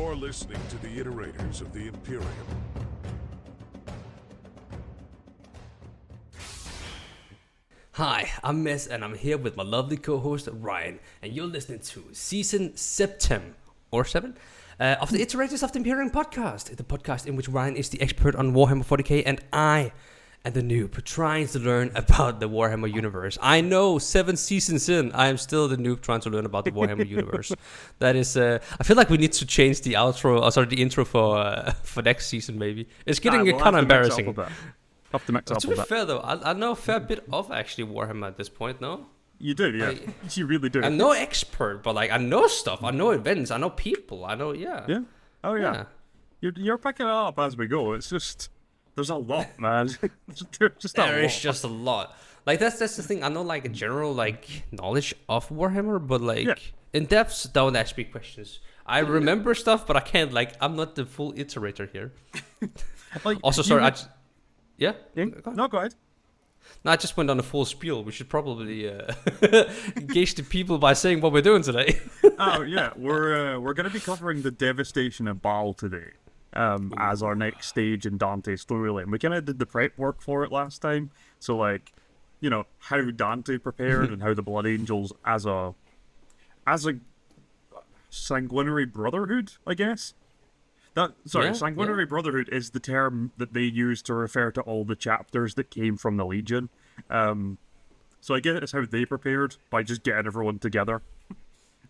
You're listening to the Iterators of the Imperium. Hi, I'm Mess, and I'm here with my lovely co-host Ryan, and you're listening to Season 7 of the Iterators of the Imperium podcast, the podcast in which Ryan is the expert on Warhammer 40k, and I am the noob trying to learn about the Warhammer universe. I know 7 seasons in, I am still the noob trying to learn about the Warhammer universe. That is, I feel like we need to change the the intro for next season. Maybe it's getting kind of embarrassing. Have to mix up to a be bit. fair though, I know a fair bit of actually Warhammer at this point, no? You do, yeah. You really do. I'm no expert, but like I know stuff. I know events. I know people. I know, yeah. Yeah. Oh yeah. You're picking it up as we go. It's just there's a lot, man. There is just a lot. Like that's the thing. I know like a general like knowledge of Warhammer, but like in depth, don't ask me questions. I remember stuff, but I can't. Like I'm not the full iterator here. Like, also, sorry. Yeah? No, go ahead. No, I just went on a full spiel. We should probably engage the people by saying what we're doing today. Oh yeah, we're going to be covering the Devastation of Baal today, as our next stage in Dante's storyline. We kind of did the prep work for it last time, so like, you know, how Dante prepared and how the Blood Angels as a sanguinary brotherhood, I guess. Sanguinary Brotherhood is the term that they use to refer to all the chapters that came from the Legion. So I guess it's how they prepared by just getting everyone together.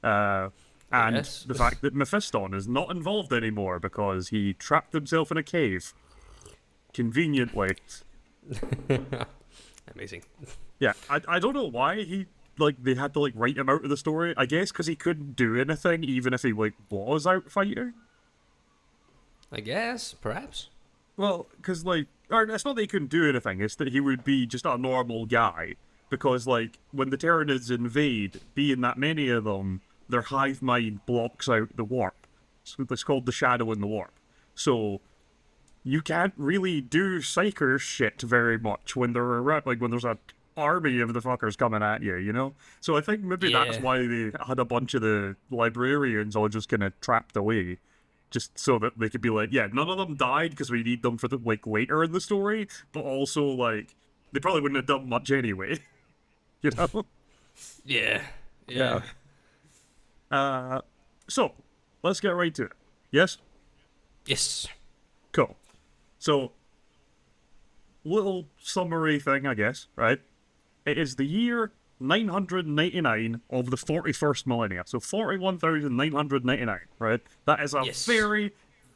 And the fact that Mephiston is not involved anymore because he trapped himself in a cave. Conveniently. Amazing. Yeah, I don't know why they had to write him out of the story. I guess because he couldn't do anything even if he was out fighting. I guess, perhaps. Well, because, it's not that he couldn't do anything, it's that he would be just a normal guy. Because, when the Tyranids invade, being that many of them, their hive mind blocks out the warp. So it's called the shadow in the warp. So, you can't really do Psyker shit very much when they're around, when there's an army of the fuckers coming at you, you know? So I think maybe that's why they had a bunch of the librarians all just kind of trapped away. Just so that they could be none of them died because we need them for the later in the story, but also they probably wouldn't have done much anyway. You know? Yeah. So let's get right to it. Yes? Yes. Cool. So, little summary thing, I guess, right? It is the year 999 of the 41st millennia, so 41,999, right? That is a very,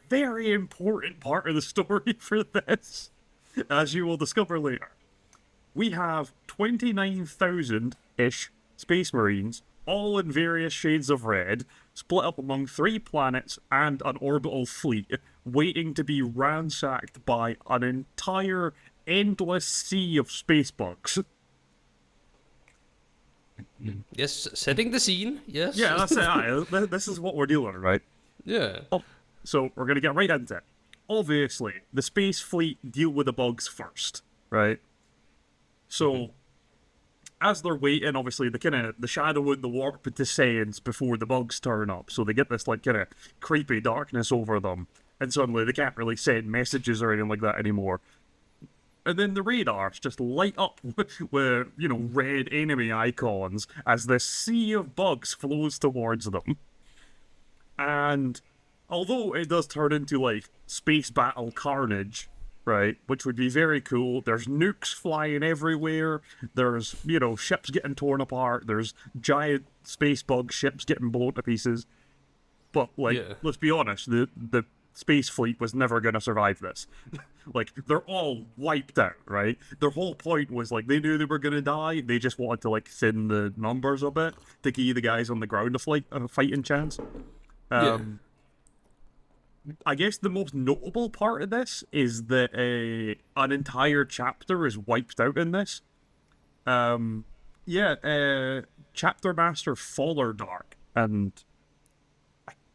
very important part of the story for this, as you will discover later. We have 29,000-ish Space Marines, all in various shades of red, split up among 3 planets and an orbital fleet, waiting to be ransacked by an entire endless sea of space bugs. Yes, setting the scene, yes. Yeah, that's it. This is what we're dealing with, right? Yeah. So we're going to get right into it. Obviously, the space fleet deal with the bugs first, right? So, as they're waiting, obviously, the shadow and the warp descends before the bugs turn up. So they get this, kind of creepy darkness over them. And suddenly they can't really send messages or anything like that anymore. And then the radars just light up with, red enemy icons as this sea of bugs flows towards them. And although it does turn into, space battle carnage, right, which would be very cool, there's nukes flying everywhere, there's, ships getting torn apart, there's giant space bug ships getting blown to pieces. But, let's be honest, the space fleet was never going to survive this. They're all wiped out, right? Their whole point was, they knew they were going to die. They just wanted to, thin the numbers a bit to give the guys on the ground a fighting chance. I guess the most notable part of this is that an entire chapter is wiped out in this. Chapter Master Fallerdark and...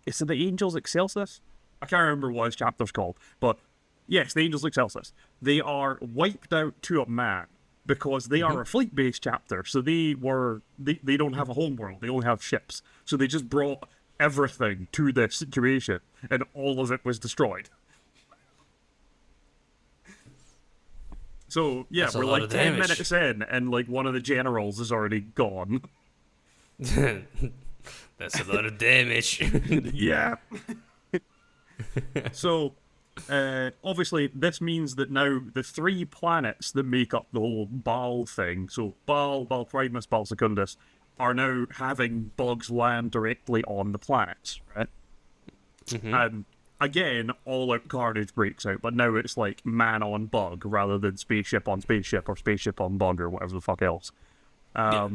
Is it the Angels Excelsis? I can't remember what his chapter's called, but yes, the Angels Excelsis. They are wiped out to a man because they are a fleet-based chapter, so they don't have a home world, they only have ships. So they just brought everything to this situation, and all of it was destroyed. So, yeah, That's a we're lot like of 10 damage. minutes in, and like one of the generals is already gone. That's a lot of damage. Yeah. So, obviously, this means that now the 3 planets that make up the whole Baal thing, so Baal, Baal Primus, Baal Secundus, are now having bugs land directly on the planets, right? And again, all-out carnage breaks out, but now it's like man on bug rather than spaceship on spaceship or spaceship on bug or whatever the fuck else. Now,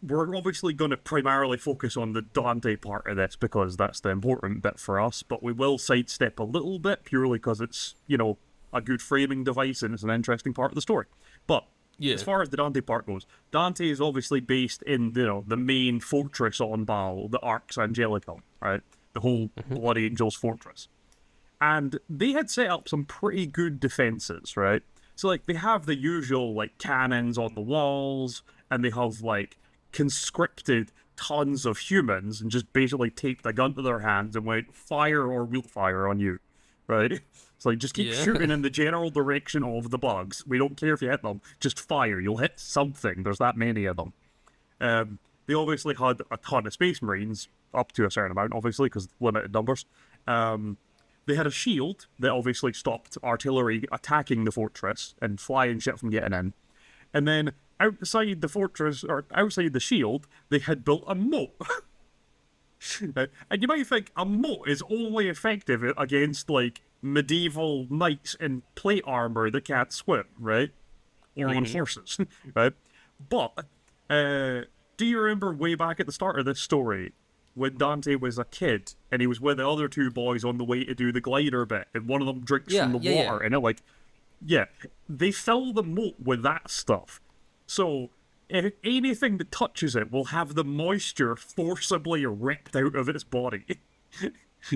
we're obviously going to primarily focus on the Dante part of this because that's the important bit for us, but we will sidestep a little bit purely because it's, you know, a good framing device and it's an interesting part of the story. But as far as the Dante part goes, Dante is obviously based in, you know, the main fortress on Baal, the Arx Angelicum, right? The whole Blood Angels fortress. And they had set up some pretty good defenses, right? So, like, they have the usual, like, cannons on the walls, and they have, like, conscripted tons of humans and just basically taped a gun to their hands and went, fire or we'll fire on you, right? It's like, just keep shooting in the general direction of the bugs. We don't care if you hit them, just fire. You'll hit something. There's that many of them. They obviously had a ton of Space Marines, up to a certain amount, obviously, because limited numbers. They had a shield that obviously stopped artillery attacking the fortress and flying shit from getting in. And then outside the fortress, or outside the shield, they had built a moat. And you might think a moat is only effective against, like, medieval knights in plate armor that can't swim, right? Or on horses, right? But, do you remember way back at the start of this story when Dante was a kid and he was with the other 2 boys on the way to do the glider bit and one of them drinks from the water and it, like, they fill the moat with that stuff. So, if anything that touches it will have the moisture forcibly ripped out of its body.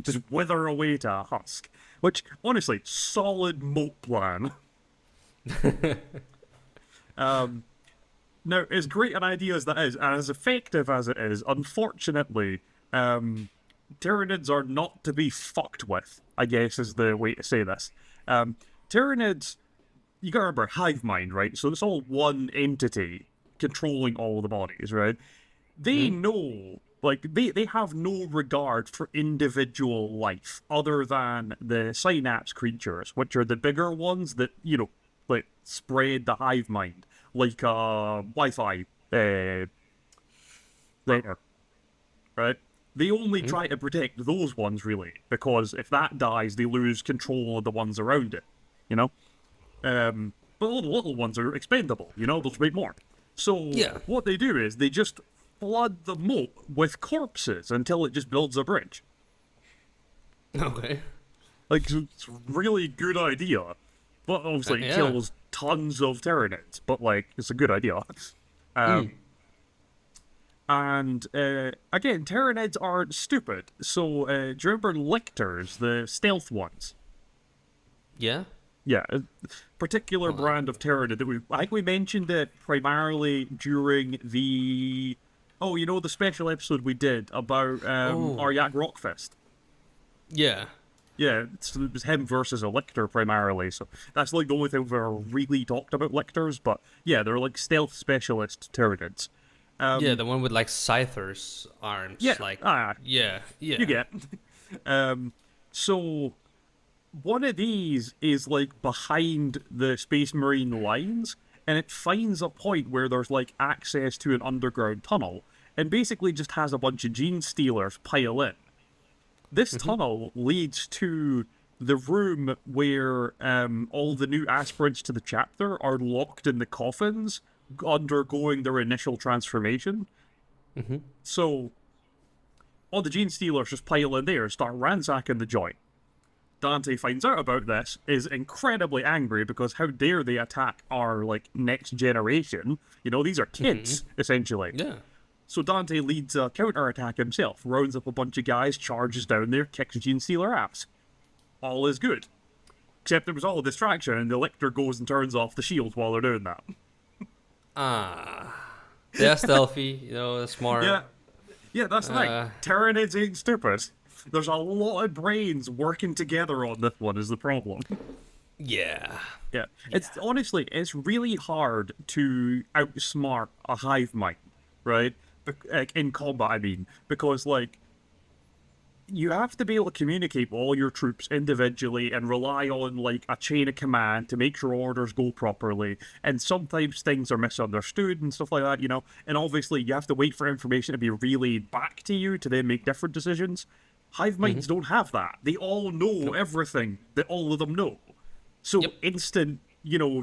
Just wither away to a husk. Which, honestly, solid moat plan. Now, as great an idea as that is, and as effective as it is, unfortunately, Tyranids are not to be fucked with, I guess is the way to say this. Tyranids, you gotta remember, hive mind, right? So it's all one entity controlling all the bodies, right? They know, like, they have no regard for individual life other than the synapse creatures, which are the bigger ones that, you know, like, spread the hive mind, like Wi-Fi later, right? They only try to protect those ones, really, because if that dies, they lose control of the ones around it, you know? But all the little ones are expendable, you know? They'll make more. So what they do is they just flood the moat with corpses until it just builds a bridge. Okay. Like, it's a really good idea. But obviously it kills tons of Tyranids, but, like, it's a good idea. And, again, Tyranids aren't stupid. So, do you remember Lictors, the stealth ones? Yeah? Yeah, a particular brand of Tyranid that I think we mentioned it primarily during the... Oh, you know, the special episode we did about Aryak Rockfist? Yeah. Yeah, it was him versus a Lictor primarily, so that's like the only thing we've ever really talked about Lictors, but yeah, they're like stealth specialist Tyranids. Yeah, the one with like Scyther's arms. Yeah, like, you yeah. get. So one of these is like behind the Space Marine lines, and it finds a point where there's like access to an underground tunnel, and basically just has a bunch of gene stealers pile in. This tunnel leads to the room where all the new aspirants to the chapter are locked in the coffins, undergoing their initial transformation. So all the gene stealers just pile in there and start ransacking the joint. Dante finds out about this, is incredibly angry because how dare they attack our, like, next generation? You know, these are kids, essentially. Yeah. So Dante leads a counterattack himself, rounds up a bunch of guys, charges down there, kicks Gene Stealer ass. All is good. Except there was all a distraction, and the Lictor goes and turns off the shield while they're doing that. They're stealthy, they're smart. Yeah, yeah, that's the thing. Tyranids ain't stupid. There's a lot of brains working together on this one is the problem. Yeah. Yeah, it's honestly, it's really hard to outsmart a hive mind, right? In combat, I mean, because like you have to be able to communicate with all your troops individually and rely on like a chain of command to make sure orders go properly. And sometimes things are misunderstood and stuff like that, And obviously, you have to wait for information to be relayed back to you to then make different decisions. Hive minds don't have that. They all know everything that all of them know. So instant,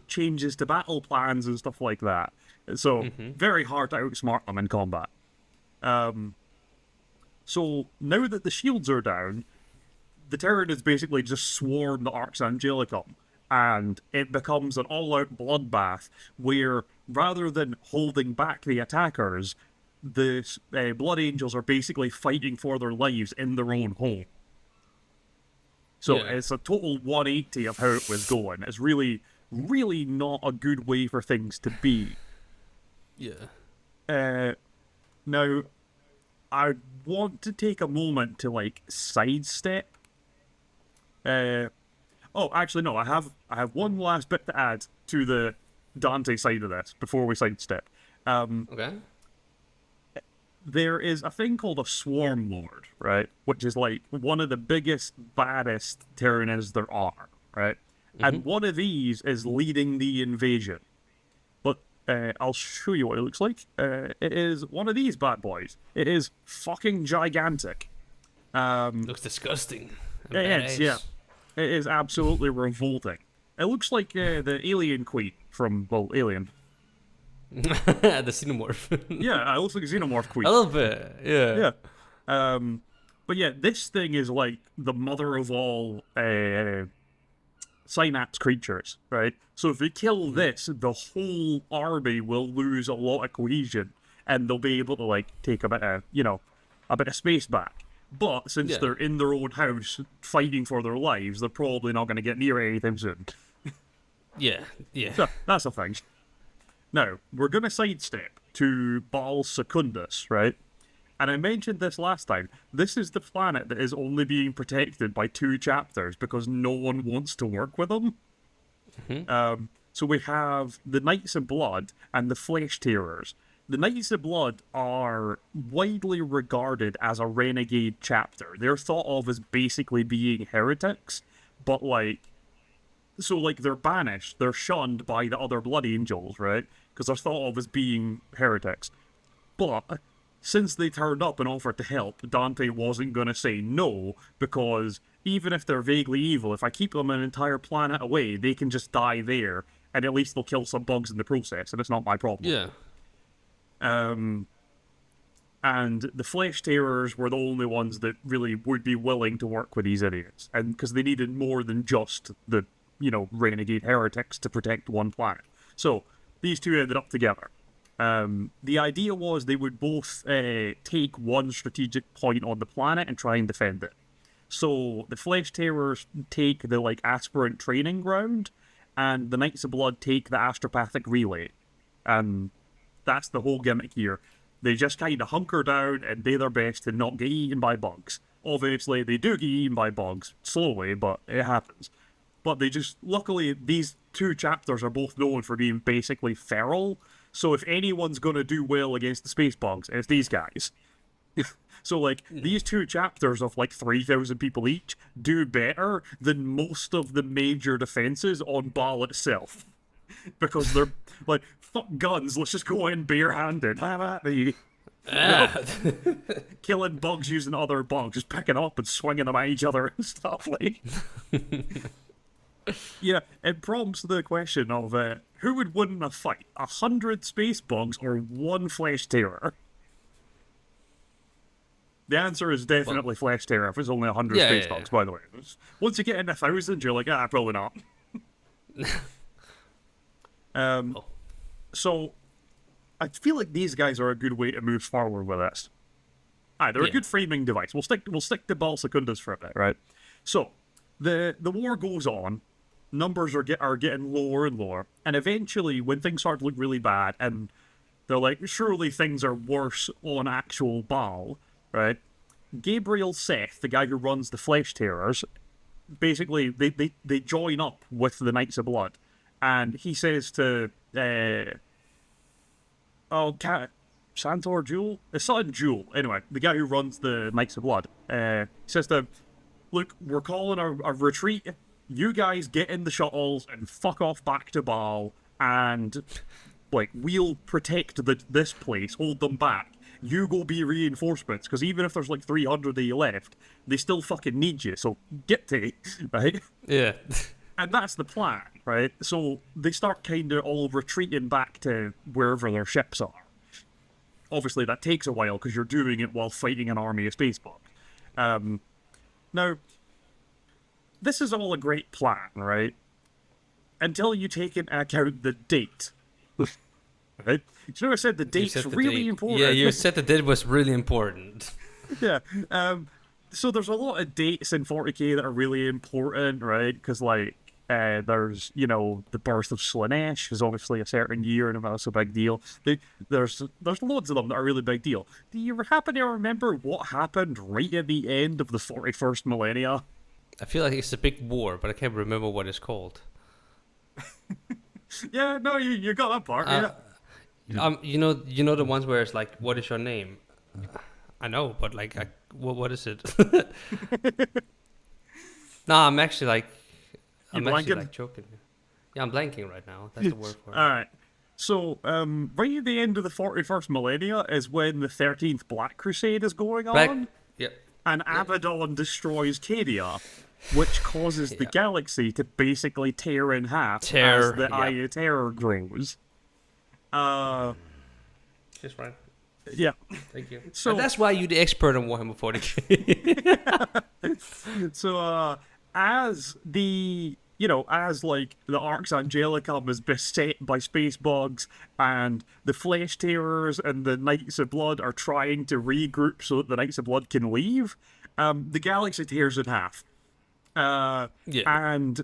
changes to battle plans and stuff like that. So very hard to outsmart them in combat. So now that the shields are down, the Tyranids basically just swarm the Arx Angelicum, and it becomes an all-out bloodbath where, rather than holding back the attackers, the Blood Angels are basically fighting for their lives in their own home. So it's a total 180 of how it was going. It's really, really not a good way for things to be. Yeah. Now, I want to take a moment to like sidestep. Actually, no. I have one last bit to add to the Dante side of this before we sidestep. Okay. There is a thing called a Swarm Lord, right? Which is like one of the biggest, baddest Tyranids there are, right? And one of these is leading the invasion. But I'll show you what it looks like. It is one of these bad boys. It is fucking gigantic. Looks disgusting. It is, yeah. It is absolutely revolting. It looks like the Alien Queen from, Alien. The Xenomorph. Yeah, it looks like a Xenomorph Queen. A little bit, yeah. Yeah. But yeah, this thing is like the mother of all synapse creatures, right? So if you kill this, the whole army will lose a lot of cohesion, and they'll be able to like take a bit of space back. But since they're in their own house fighting for their lives, they're probably not going to get near anything soon. Yeah. So that's a thing. Now, we're going to sidestep to Baal Secundus, right? And I mentioned this last time. This is the planet that is only being protected by 2 chapters because no one wants to work with them. So we have the Knights of Blood and the Flesh Tearers. The Knights of Blood are widely regarded as a renegade chapter. They're thought of as basically being heretics, but they're banished, they're shunned by the other Blood Angels, right? Because they're thought of as being heretics. But since they turned up and offered to help, Dante wasn't going to say no, because even if they're vaguely evil, if I keep them an entire planet away, they can just die there, and at least they'll kill some bugs in the process, and it's not my problem. Yeah. And the Flesh Tearers were the only ones that really would be willing to work with these idiots, and because they needed more than just the renegade heretics to protect one planet. So these two ended up together. The idea was they would both take one strategic point on the planet and try and defend it. So the Flesh Tearers take the aspirant training ground, and the Knights of Blood take the astropathic relay. And that's the whole gimmick here. They just kind of hunker down and do their best to not get eaten by bugs. Obviously, they do get eaten by bugs, slowly, but it happens. But luckily, these 2 chapters are both known for being basically feral, so if anyone's going to do well against the space bugs, it's these guys. So, these 2 chapters of 3,000 people each do better than most of the major defenses on Baal itself. Because they're fuck guns, let's just go in barehanded. Killing bugs using other bugs, just picking up and swinging them at each other and stuff Yeah, it prompts the question of who would win in a fight, 100 space bugs or 1 Flesh Tearer? The answer is definitely Flesh Tearer if it's only 100 space bugs, by the way. Once you get into 1,000, you're like, probably not. So, I feel like these guys are a good way to move forward with this. They're a good framing device. We'll stick to Baal Secundus for a bit, right? So, the war goes on. Numbers are getting lower and lower, and eventually, when things start to look really bad, and They're like, surely things are worse on actual Baal, right? Gabriel Seth, the guy who runs the Flesh Terrors, basically they join up with the Knights of Blood, and he says to Santor Jewel? It's something Jewel. Anyway, the guy who runs the Knights of Blood, says to him, look, we're calling a retreat. You guys get in the shuttles and fuck off back to Baal, and like we'll protect this place, hold them back. You go be reinforcements, because even if there's like 300 of you left, they still fucking need you, so get to it, right? Yeah. And that's the plan, right? So they start kind of all retreating back to wherever their ships are. Obviously, that takes a while, because you're doing it while fighting an army of spacebugs. Now, this is all a great plan, right? Until you take into account the date. Right? You know, I said the date's really important. Yeah, you said the date was really important. Yeah. So there's a lot of dates in 40k that are really important, right? Because, like, there's, you know, the birth of Slanesh is obviously a certain year, and that's a big deal. There's loads of them that are a really big deal. Do you happen to remember what happened right at the end of the 41st millennia? I feel like it's a big war, but I can't remember what it's called. Yeah, no, you got that part, yeah. You know the ones where it's like, what is your name? I know, but like, what is it? No, I'm actually joking. Yeah, I'm blanking right now. That's the word for it. All right. So, right at the end of the 41st millennia is when the 13th Black Crusade is going on. Yep. And Abaddon destroys Cadia, which causes the galaxy to basically tear in half as the Eye of Terror grows. Just right. Yeah. Thank you. So and that's why you're the expert on Warhammer 40k. So, as the Arx Angelicum is beset by space bugs, and the Flesh Terrors and the Knights of Blood are trying to regroup so that the Knights of Blood can leave, the galaxy tears in half. And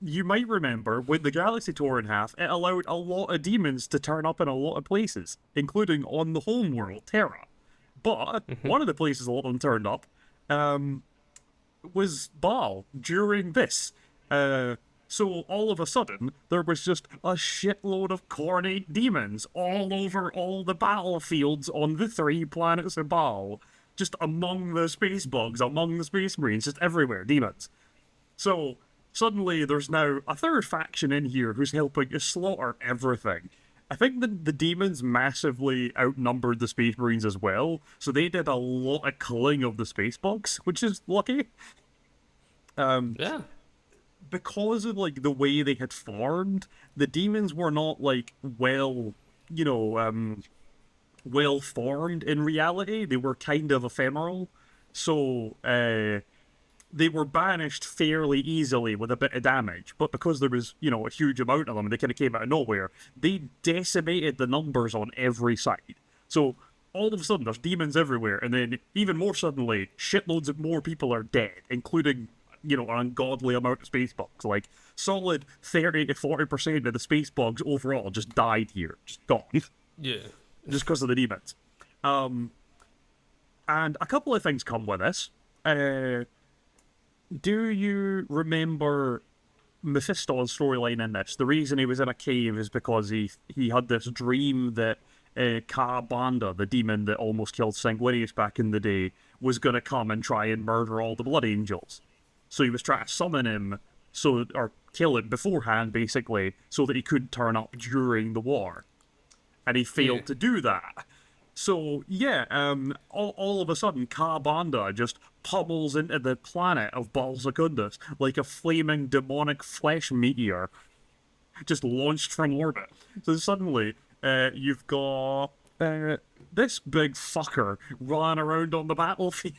you might remember, when the galaxy tore in half, it allowed a lot of demons to turn up in a lot of places, including on the home world, Terra. But one of the places a lot of them turned up was Baal during this. So all of a sudden, there was just a shitload of corny demons all over all the battlefields on the 3 planets of Baal. Just among the space bugs, among the space marines, just everywhere, demons. So suddenly there's now a third faction in here who's helping to slaughter everything. I think the demons massively outnumbered the space marines as well, so they did a lot of killing of the space bugs, which is lucky. Yeah. Because of, like, the way they had formed, the demons were not, like, well formed in reality. They were kind of ephemeral. So, they were banished fairly easily with a bit of damage. But because there was, a huge amount of them, they kind of came out of nowhere, they decimated the numbers on every side. So, all of a sudden, there's demons everywhere, and then, even more suddenly, shitloads of more people are dead, including an ungodly amount of space bugs. Like, solid 30 to 40% of the space bugs overall just died here. Just gone. Yeah. Just because of the demons. And a couple of things come with this. Do you remember Mephisto's storyline in this? The reason he was in a cave is because he had this dream that Ka Banda, the demon that almost killed Sanguinius back in the day, was going to come and try and murder all the Blood Angels. So he was trying to summon him, or kill him beforehand, basically, so that he couldn't turn up during the war. And he failed to do that. So, all of a sudden, Ka Banda just pummels into the planet of Baal Secundus like a flaming demonic flesh meteor, just launched from orbit. So suddenly, you've got this big fucker running around on the battlefield.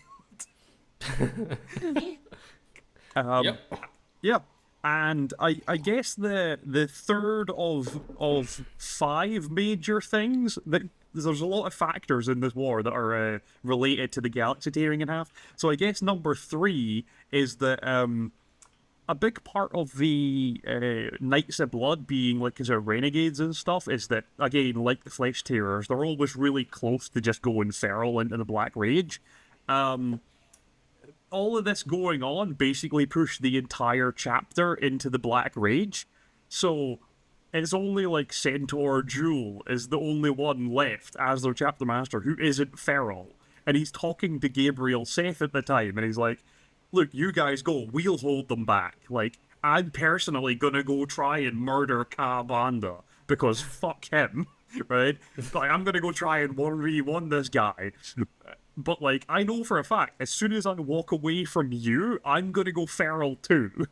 Yeah, and I guess the third of 5 major things that there's a lot of factors in this war that are related to the galaxy tearing in half. So I guess number 3 is that a big part of the Knights of Blood being like as renegades and stuff is that, again, like the Flesh Tearers, they're always really close to just going feral into the Black Rage. All of this going on basically pushed the entire chapter into the Black Rage. So it's only like Centaur Jewel is the only one left as their chapter master who isn't feral. And he's talking to Gabriel Seth at the time, and he's like, look, you guys go, we'll hold them back. Like, I'm personally gonna go try and murder Kabanda, because fuck him, right? Like, I'm gonna go try and 1v1 this guy. But, like, I know for a fact, as soon as I walk away from you, I'm gonna go feral too.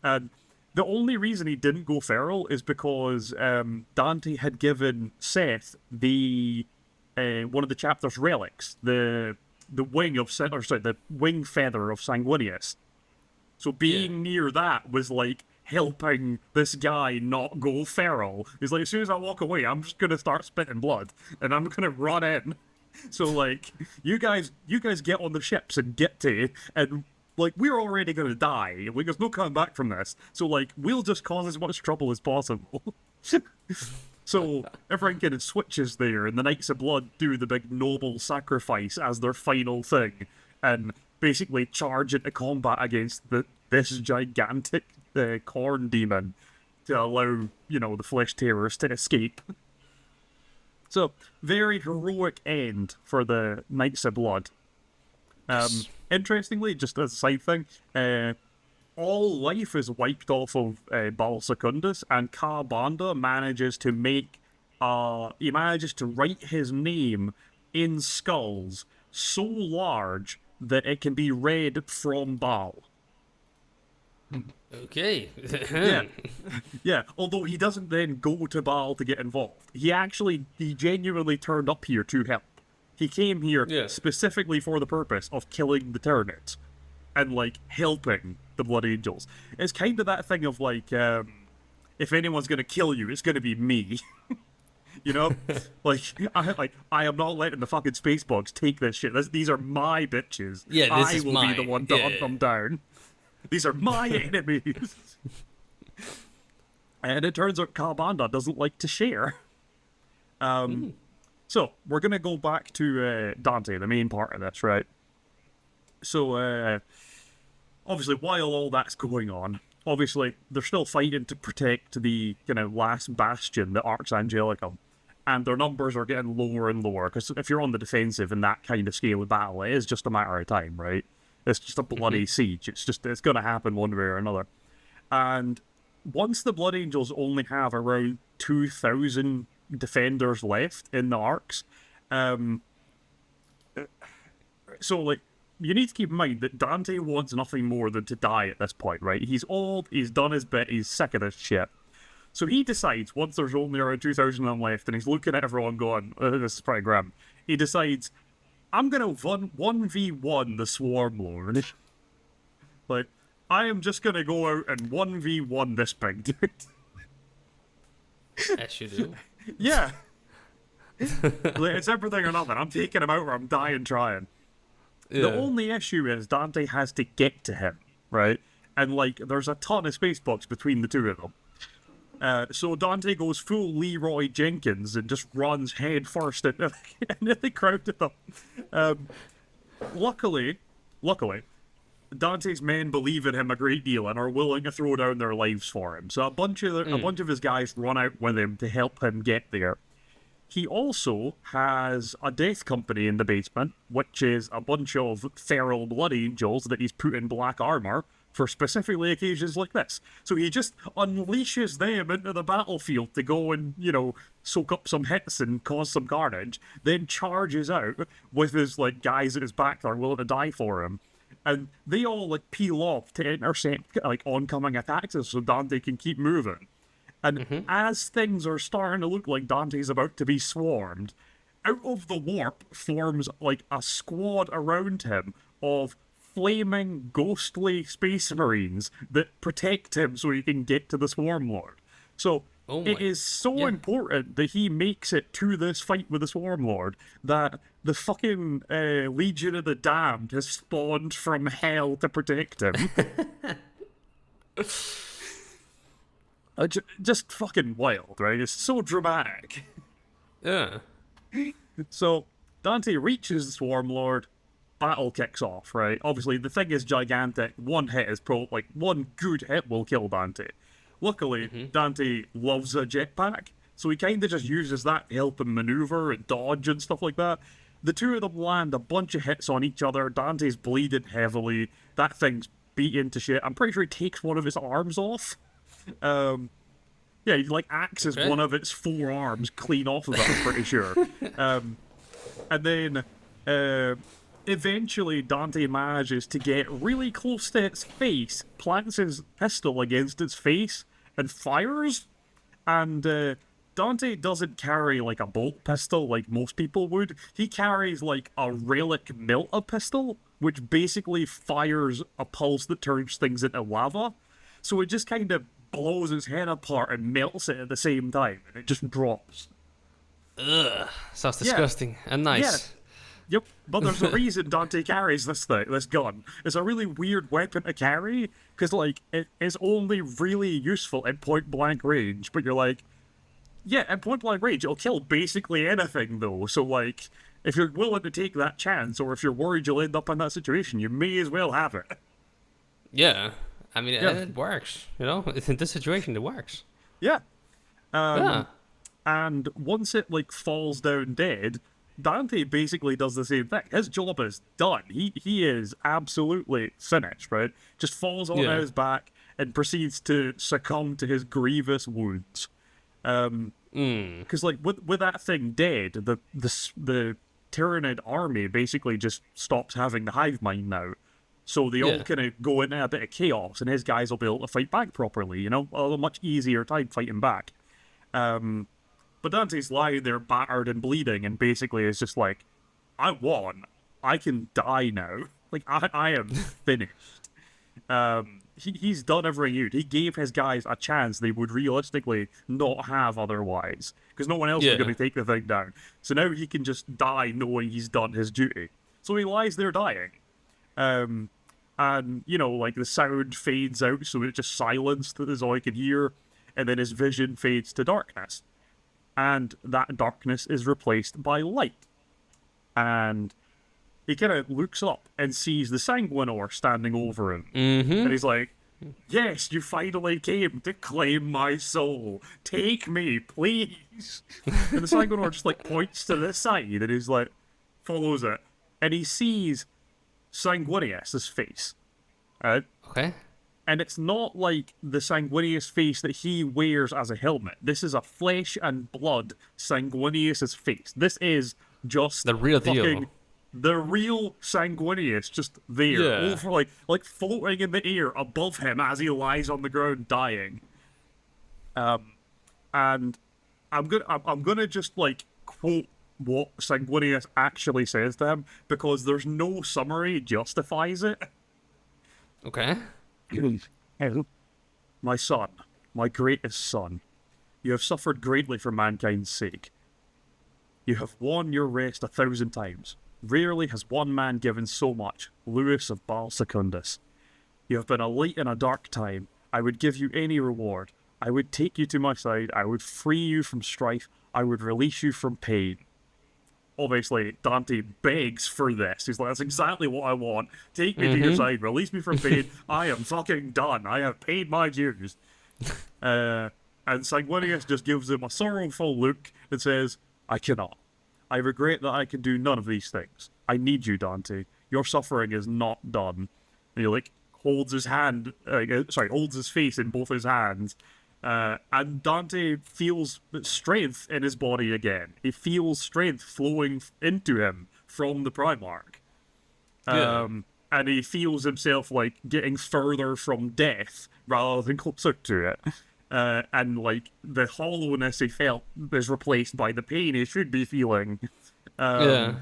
And the only reason he didn't go feral is because Dante had given Seth the one of the chapter's relics, the wing of the wing feather of Sanguinius. So being near that was like helping this guy not go feral. He's like, as soon as I walk away, I'm just gonna start spitting blood and I'm gonna run in. So like, you guys get on the ships and get to, and like, we're already gonna die. Like, there's no coming back from this. So like, we'll just cause as much trouble as possible. So everyone kind of switches there, and the Knights of Blood do the big noble sacrifice as their final thing, and basically charge into combat against this gigantic corn demon to allow, the Flesh Tearers to escape. So, very heroic end for the Knights of Blood. Interestingly, just as a side thing, all life is wiped off of Baal Secundus, and Kabanda manages to write his name in skulls so large that it can be read from Baal. Okay. Yeah. Although he doesn't then go to Baal to get involved. He genuinely turned up here to help. He came here specifically for the purpose of killing the Tyranids and, like, helping the Blood Angels. It's kind of that thing of, like, if anyone's going to kill you, it's going to be me. You know? I am not letting the fucking space bugs take this shit. These are my bitches. Yeah, I will be the one to hunt them down. These are my enemies. And it turns out Kabanda doesn't like to share. So, we're going to go back to Dante, the main part of this, right? So, obviously, while all that's going on, obviously, they're still fighting to protect the last bastion, the Arx Angelicum. And their numbers are getting lower and lower, because if you're on the defensive in that kind of scale of battle, it is just a matter of time, right? It's just a bloody siege. It's going to happen one way or another. And once the Blood Angels only have around 2,000 defenders left in the Arcs, so, like, you need to keep in mind that Dante wants nothing more than to die at this point, right? He's old, he's done his bit, he's sick of this shit. So he decides, once there's only around 2,000 of them left, and he's looking at everyone going, this is pretty grim, he decides, I'm gonna 1v1 the Swarm Lord. Like, I am just gonna go out and 1v1 this big dude. As you do. Yeah. Like, it's everything or nothing. I'm taking him out or I'm dying trying. Yeah. The only issue is Dante has to get to him, right? And, like, there's a ton of space bugs between the two of them. So Dante goes full Leroy Jenkins and just runs head first into the crowd of them. Luckily, Dante's men believe in him a great deal and are willing to throw down their lives for him. So a bunch of his guys run out with him to help him get there. He also has a death company in the basement, which is a bunch of feral blood angels that he's put in black armor for specifically occasions like this. So he just unleashes them into the battlefield to go and, soak up some hits and cause some carnage, then charges out with his, like, guys at his back that are willing to die for him. And they all, like, peel off to intercept, like, oncoming attacks so Dante can keep moving. And as things are starting to look like Dante's about to be swarmed, out of the warp forms, like, a squad around him of flaming, ghostly space marines that protect him so he can get to the Swarm Lord. So, it is so important that he makes it to this fight with the Swarm Lord that the fucking Legion of the Damned has spawned from hell to protect him. Just fucking wild, right? It's so dramatic. Yeah. So Dante reaches the Swarm Lord, battle kicks off, right? Obviously, the thing is gigantic. One hit is one good hit will kill Dante. Luckily, Dante loves a jetpack, so he kind of just uses that to help him maneuver and dodge and stuff like that. The two of them land a bunch of hits on each other. Dante's bleeding heavily. That thing's beaten to shit. I'm pretty sure he takes one of his arms off. Yeah, he like axes one of its 4 arms clean off of it, I'm pretty sure. And then eventually Dante manages to get really close to its face, plants his pistol against its face, and fires. And Dante doesn't carry like a bolt pistol like most people would. He carries like a relic melta pistol, which basically fires a pulse that turns things into lava. So it just kind of blows his head apart and melts it at the same time, and it just drops. Ugh, sounds disgusting and nice. Yep, but there's a reason Dante carries this gun. It's a really weird weapon to carry, because, like, it is only really useful at point-blank range, but you're like, yeah, at point-blank range, it'll kill basically anything, though, so, like, if you're willing to take that chance, or if you're worried you'll end up in that situation, you may as well have it. Yeah, I mean, it works, you know? In this situation, it works. Yeah. And once it, like, falls down dead, Dante basically does the same thing. His job is done. He is absolutely finished, right? Just falls on his back and proceeds to succumb to his grievous wounds. Because, like, with that thing dead, the Tyranid army basically just stops having the hive mind now. So they all kind of go into a bit of chaos, and his guys will be able to fight back properly, you know? A much easier time fighting back. But Dante's lying there battered and bleeding, and basically is just like, I won. I can die now. Like, I am finished. He's done everything he would. He gave his guys a chance they would realistically not have otherwise, because no one else is going to take the thing down. So now he can just die knowing he's done his duty. So he lies there dying. And, you know, like, the sound fades out, so it's just silence that is all I can hear, and then his vision fades to darkness. And that darkness is replaced by light. And he kind of looks up and sees the Sanguinor standing over him. And he's like, yes, you finally came to claim my soul. Take me, please. And the Sanguinor just, like, points to the side, and he's like, follows it. And he sees Sanguinius' face. Right? Okay. And it's not like the Sanguinius face that he wears as a helmet. This is a flesh and blood Sanguinius' face. This is just the real deal. The real Sanguinius, just there, over like floating in the air above him as he lies on the ground dying. And I'm gonna just like quote what Sanguinius actually says to him, because there's no summary justifies it. Okay. My son, my greatest son, you have suffered greatly for mankind's sake. You have won your rest 1,000 times. Rarely has one man given so much, Lewis of Baal Secundus. You have been a light in a dark time. I would give you any reward. I would take you to my side. I would free you from strife. I would release you from pain. Obviously, Dante begs for this. He's like, that's exactly what I want. Take me to your side. Release me from pain. I am fucking done. I have paid my dues. And Sanguinius just gives him a sorrowful look and says, I cannot. I regret that I can do none of these things. I need you, Dante. Your suffering is not done. And he, like, holds his face in both his hands. And Dante feels strength in his body again. He feels strength flowing into him from the primarch. And he feels himself, like, getting further from death rather than closer to it. And, like, the hollowness he felt is replaced by the pain he should be feeling. And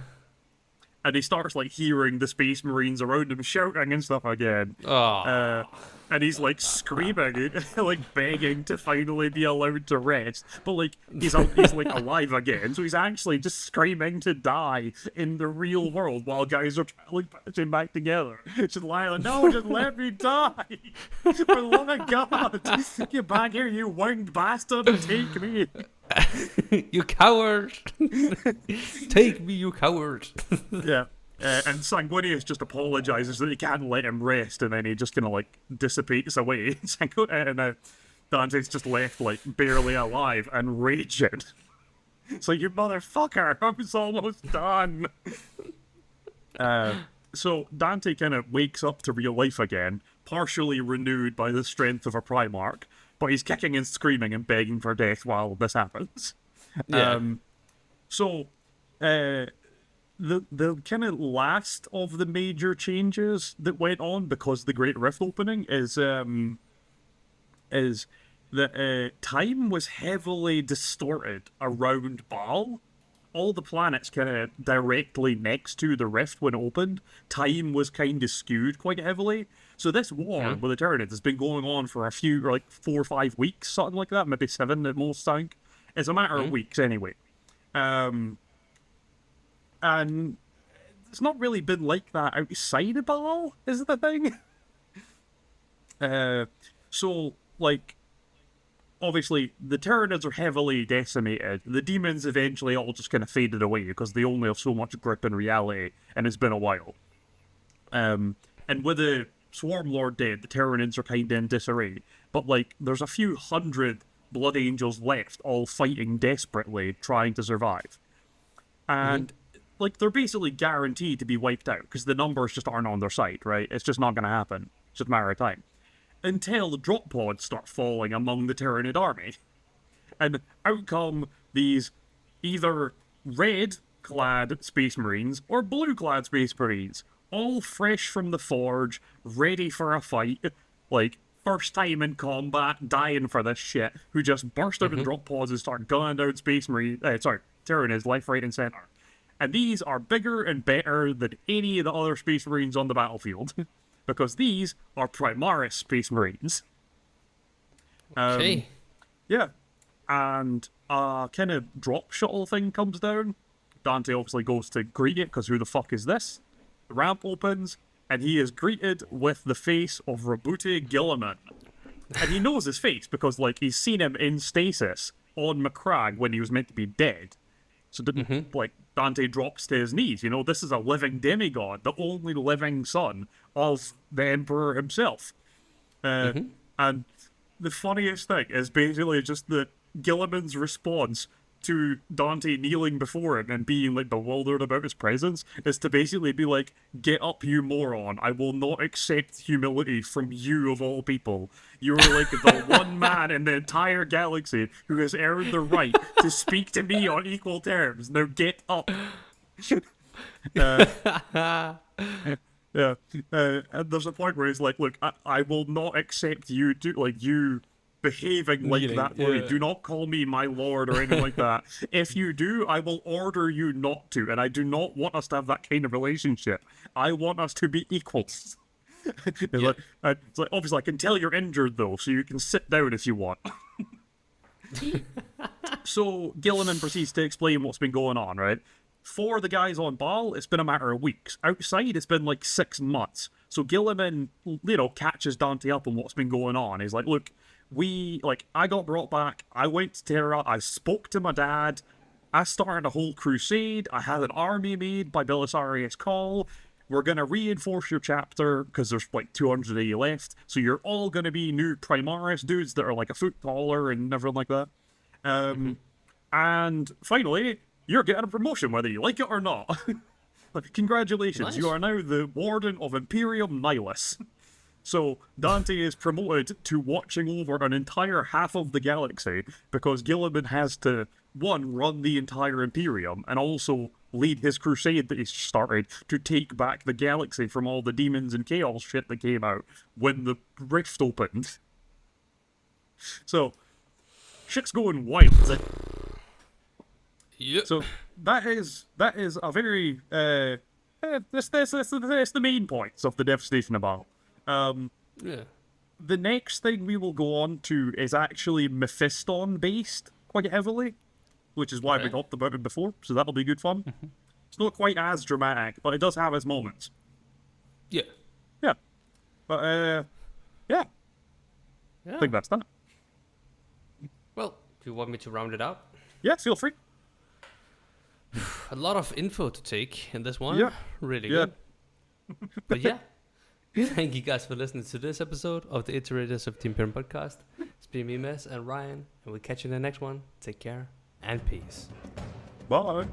and he starts like hearing the Space Marines around him shouting and stuff again. Oh. And he's like screaming, like begging to finally be allowed to rest. But like he's like alive again, so he's actually just screaming to die in the real world while guys are like patching back together. Just lying, no, just let me die. For the love of God, get back here, you winged bastard, and take me. You coward! Take me, you coward! Yeah. And Sanguinius just apologizes that he can't let him rest, and then he just kind of like dissipates away. And Dante's just left like barely alive and raging. It's like, you motherfucker, I was almost done. So Dante kind of wakes up to real life again, partially renewed by the strength of a primarch, but he's kicking and screaming and begging for death while this happens. Yeah. The kind of last of the major changes that went on because the Great Rift opening is that time was heavily distorted around Baal. All the planets kind of directly next to the rift when it opened, time was kind of skewed quite heavily. So this war with the Tyranids has been going on for a few, like 4 or 5 weeks, something like that, maybe 7 at most, I think. It's a matter of weeks anyway. And it's not really been like that outside of Baal, is the thing. So, like, obviously, the Tyranids are heavily decimated. The demons eventually all just kind of faded away because they only have so much grip in reality, and it's been a while. And with the Swarm Lord dead, the Tyranids are kind of in disarray. But, like, there's a few hundred Blood Angels left, all fighting desperately, trying to survive. And, like, they're basically guaranteed to be wiped out because the numbers just aren't on their side, right? It's just not going to happen. It's just a matter of time. Until the drop pods start falling among the Tyranid army. And out come these either red-clad Space Marines or blue-clad Space Marines, all fresh from the forge, ready for a fight, like, first time in combat, dying for this shit, who just burst out of the drop pods and start gunning down Space Marines, Tyranids left, right, and center. And these are bigger and better than any of the other Space Marines on the battlefield. Because these are Primaris Space Marines. Okay. Yeah. And a kind of drop shuttle thing comes down. Dante obviously goes to greet it, because who the fuck is this? The ramp opens, and he is greeted with the face of Rabute Guilliman. And he knows his face, because, like, he's seen him in stasis on Macragge when he was meant to be dead. So, like, Dante drops to his knees. You know, this is a living demigod, the only living son of the Emperor himself. And the funniest thing is basically just that Gilliman's response to Dante kneeling before him and being, like, bewildered about his presence is to basically be like, get up, you moron. I will not accept humility from you of all people. You're like the one man in the entire galaxy who has earned the right to speak to me on equal terms. Now get up. And there's a point where he's like, look, I will not accept you you behaving like that way. Do not call me my lord or anything like that. If you do, I will order you not to, and I do not want us to have that kind of relationship. I want us to be equals. It's like, obviously I can tell you're injured though, so you can sit down if you want. So Gilliman proceeds to explain what's been going on, right? For the guys on Baal, it's been a matter of weeks. Outside, it's been like 6 months. So Gilliman, catches Dante up on what's been going on. He's like, look, I got brought back, I went to Terra, I spoke to my dad, I started a whole crusade, I had an army made by Belisarius Call, we're going to reinforce your chapter, because there's like 200 of you left, so you're all going to be new Primaris dudes that are like a foot taller and everything like that. And finally, you're getting a promotion whether you like it or not. Like, congratulations, Nice. You are now the Warden of Imperium Nihilus. So Dante is promoted to watching over an entire half of the galaxy because Gilliman has to, one, run the entire Imperium and also lead his crusade that he's started to take back the galaxy from all the demons and chaos shit that came out when the rift opened. So, shit's going wild. Yep. So that is a very That's the main points of the Devastation of Baal. Yeah. The next thing we will go on to is actually Mephiston based quite heavily, which is why we Okay. talked about it before, so that'll be good fun. It's not quite as dramatic, but it does have its moments. Yeah. Yeah. But, yeah, Yeah. I think that's that. Well, do you want me to round it out? Yeah, feel free. A lot of info to take in this one. Yeah. Really Yeah. good. But yeah. Thank you guys for listening to this episode of the Iterators of the Imperium podcast. It's been me, Mess, and Ryan, and we'll catch you in the next one. Take care and peace. Bye.